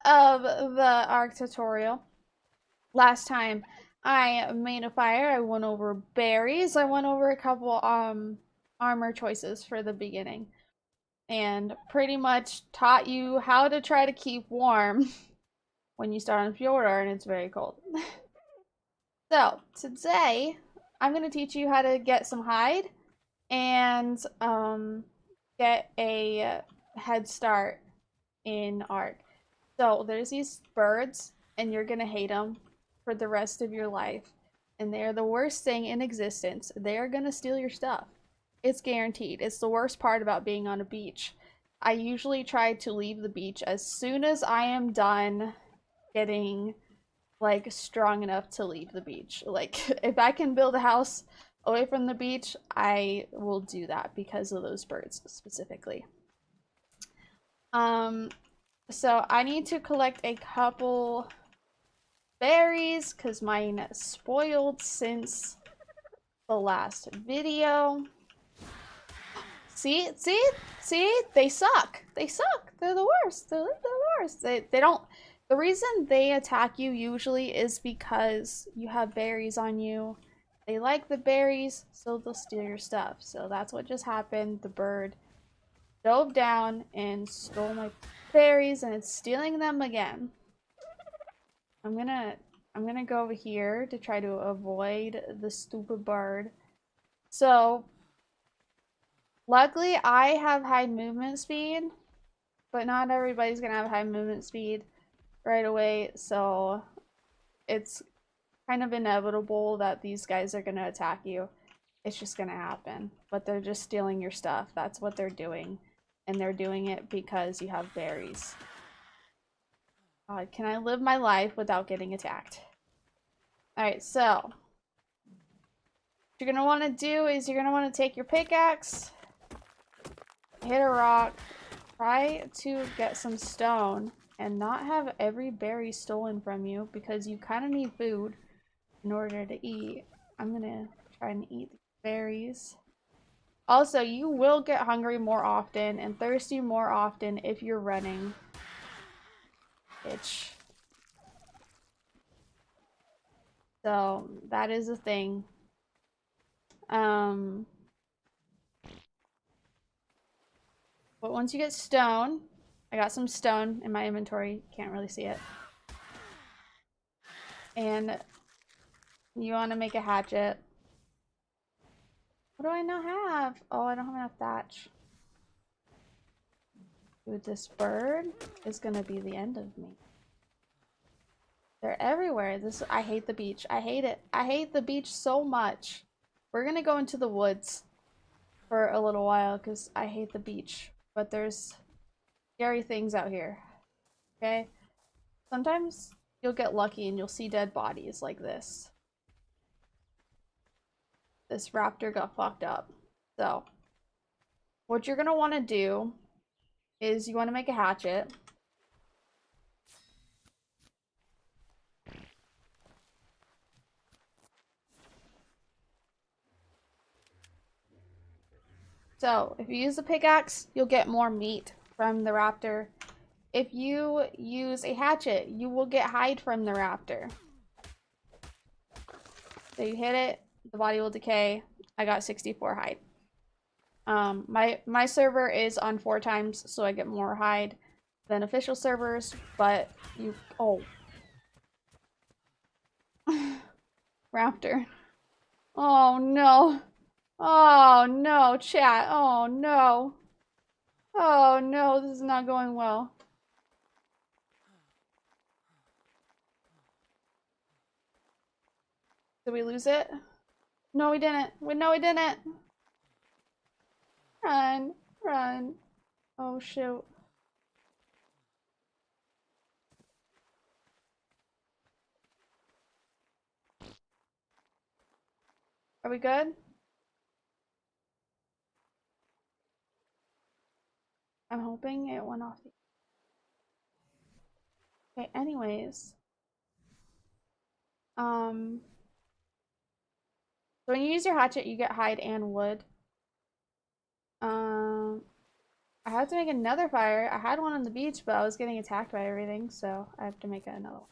of the ARC tutorial. Last time I made a fire, I went over berries, I went over a couple armor choices for the beginning, and pretty much taught you how to try to keep warm when you start on Fjordar and it's very cold. So today I'm gonna teach you how to get some hide and get a head start in ARC. So there's these birds, and you're gonna hate them for the rest of your life. And they're the worst thing in existence. They're gonna steal your stuff. It's guaranteed. It's the worst part about being on a beach. I usually try to leave the beach as soon as I am done getting like strong enough to leave the beach. Like if I can build a house away from the beach, I will do that because of those birds specifically. So I need to collect a couple berries because mine spoiled since the last video. See? They suck. They suck. They're the worst. They're the worst. They don't. The reason they attack you usually is because you have berries on you. They like the berries, so they'll steal your stuff. So that's what just happened. The bird dove down and stole my berries, and it's stealing them again. I'm gonna go over here to try to avoid the stupid bird. So luckily I have high movement speed, but not everybody's gonna have high movement speed right away, so it's kind of inevitable that these guys are gonna attack you. It's just gonna happen. But they're just stealing your stuff. That's what they're doing. And they're doing it because you have berries. God, can I live my life without getting attacked? Alright, so what you're gonna want to do is you're gonna want to take your pickaxe, hit a rock, try to get some stone, and not have every berry stolen from you because you kind of need food in order to eat. I'm gonna try and eat the berries. Also, you will get hungry more often and thirsty more often if you're running. Itch. So, that is a thing. But once you get stone, I got some stone in my inventory. Can't really see it. And you want to make a hatchet. What do I not have? Oh, I don't have enough thatch. Dude, this bird is gonna be the end of me. They're everywhere. I hate the beach. I hate it. I hate the beach so much. We're gonna go into the woods for a little while because I hate the beach. But there's scary things out here. Okay? Sometimes you'll get lucky and you'll see dead bodies like this. This raptor got fucked up. So, what you're gonna want to do is you want to make a hatchet. So, if you use a pickaxe, you'll get more meat from the raptor. If you use a hatchet, you will get hide from the raptor. So you hit it, the body will decay. I got 64 hide. My server is on 4 times, so I get more hide than official servers, but you... Oh. Raptor. Oh, no. Oh, no, chat. Oh, no. Oh, no, this is not going well. Did we lose it? No, we didn't. No, we didn't. Run. Run. Oh, shoot. Are we good? I'm hoping it went off the... Okay, anyways. So when you use your hatchet, you get hide and wood. I have to make another fire. I had one on the beach, but I was getting attacked by everything, so I have to make another one.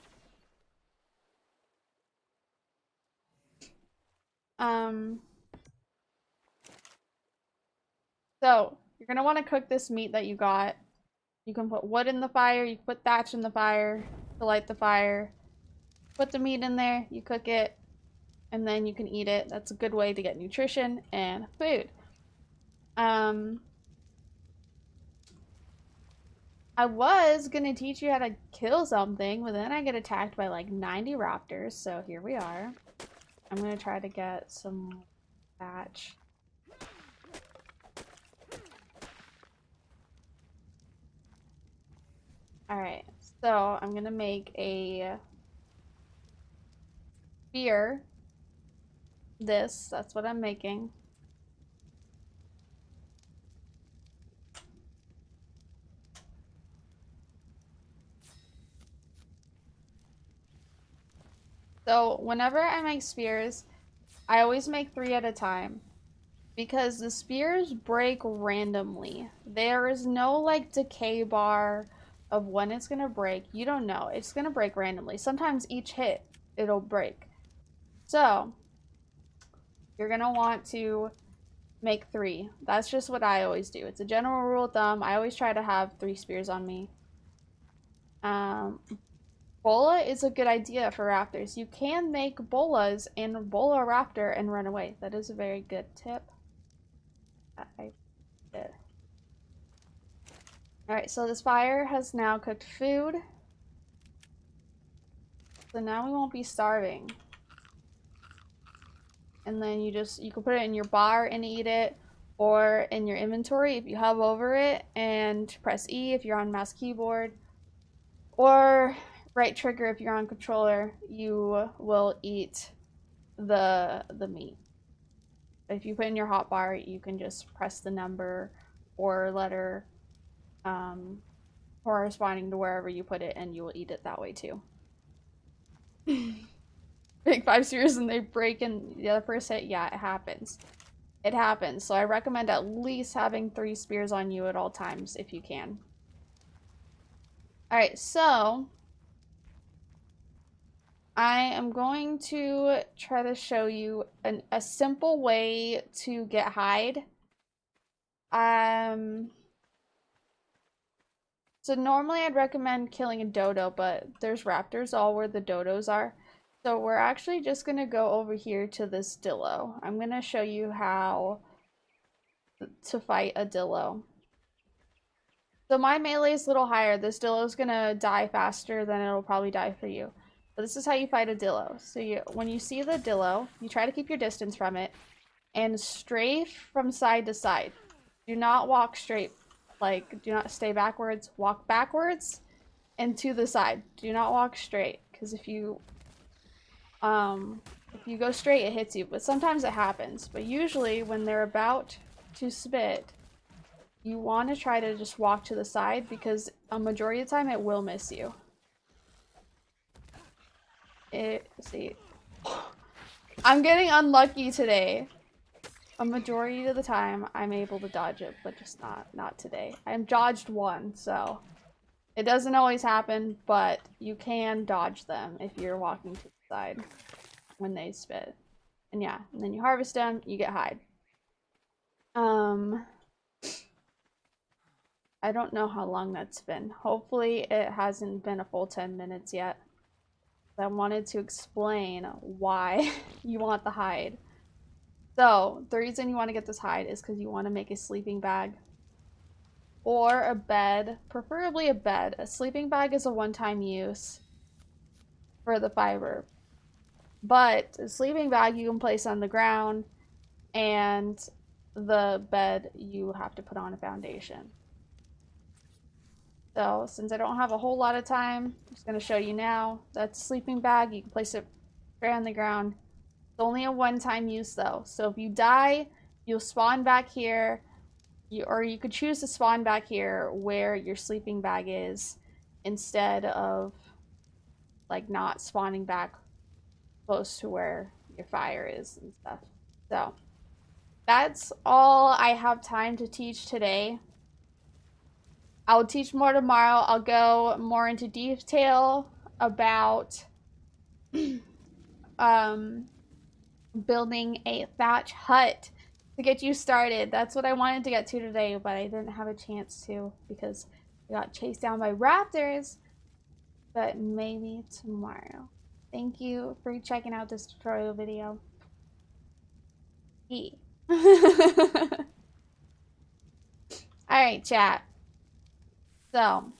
Um, so you're gonna want to cook this meat that you got. You can put wood in the fire, you can put thatch in the fire to light the fire. Put the meat in there, you cook it, and then you can eat it. That's a good way to get nutrition and food. Um, I was gonna teach you how to kill something, but then I get attacked by like 90 raptors, so here we are. I'm gonna try to get some thatch. Alright, so I'm gonna make a spear. That's what I'm making. So whenever I make spears, I always make 3 at a time. Because the spears break randomly. There is no like decay bar of when it's gonna break. You don't know. It's gonna break randomly. Sometimes each hit it'll break. So you're gonna want to make 3. That's just what I always do. It's a general rule of thumb. I always try to have 3 spears on me. Bola is a good idea for raptors. You can make bolas and bola a raptor and run away. That is a very good tip. I did. Alright, so this fire has now cooked food. So now we won't be starving. And then you can put it in your bar and eat it, or in your inventory if you hover over it and press E if you're on mouse keyboard, or right trigger if you're on controller, you will eat the meat. If you put in your hotbar, you can just press the number or letter corresponding to wherever you put it, and you will eat it that way too. Big 5 spears and they break in the other first hit. Yeah, it happens. It happens. So I recommend at least having 3 spears on you at all times if you can. Alright, so I am going to try to show you a simple way to get hide. So normally I'd recommend killing a dodo, but there's raptors all where the dodos are. So we're actually just going to go over here to this Dilo. I'm going to show you how to fight a Dilo. So my melee is a little higher. This Dilo is going to die faster than it'll probably die for you. But this is how you fight a Dilo. So when you see the Dilo, you try to keep your distance from it and strafe from side to side. Do not walk straight. Like, do not stay backwards. Walk backwards and to the side. Do not walk straight, because if you go straight, it hits you. But sometimes it happens. But usually, when they're about to spit, you want to try to just walk to the side, because a majority of the time it will miss you. See, I'm getting unlucky today. A majority of the time, I'm able to dodge it, but just not today. I'm dodged one, so it doesn't always happen, but you can dodge them if you're walking to the side when they spit. And yeah, and then you harvest them, you get hide. I don't know how long that's been. Hopefully it hasn't been a full 10 minutes yet. I wanted to explain why you want the hide. So, the reason you want to get this hide is because you want to make a sleeping bag or a bed, preferably a bed. A sleeping bag is a one-time use for the fiber, but a sleeping bag you can place on the ground, and the bed you have to put on a foundation. So, since I don't have a whole lot of time, I'm just going to show you now. That's a sleeping bag. You can place it right on the ground. It's only a one-time use though. So if you die, you'll spawn back here. Or you could choose to spawn back here where your sleeping bag is, instead of like not spawning back close to where your fire is and stuff. So that's all I have time to teach today. I'll teach more tomorrow. I'll go more into detail about um, building a thatch hut to get you started. That's what I wanted to get to today, but I didn't have a chance to because I got chased down by raptors. But maybe tomorrow. Thank you for checking out this tutorial video. Alright, chat. So,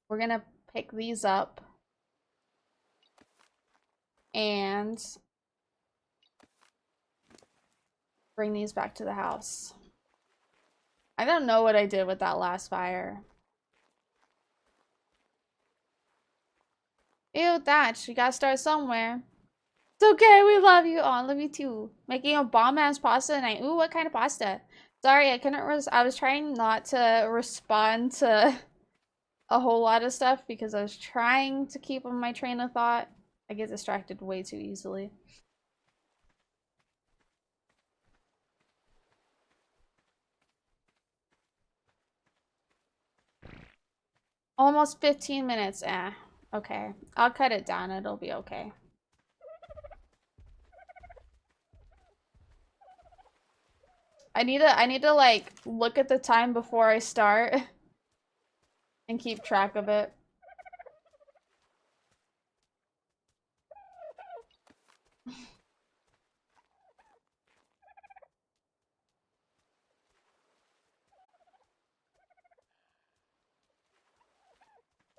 we're gonna pick these up and bring these back to the house. I don't know what I did with that last fire. Ew, Thatch, you gotta start somewhere. It's okay, we love you. Oh, I love you too. Making a bomb-ass pasta tonight. Ooh, what kind of pasta? Sorry, I was trying not to respond to a whole lot of stuff because I was trying to keep on my train of thought. I get distracted way too easily. Almost 15 minutes. Okay. I'll cut it down. It'll be okay. I need to like look at the time before I start and keep track of it.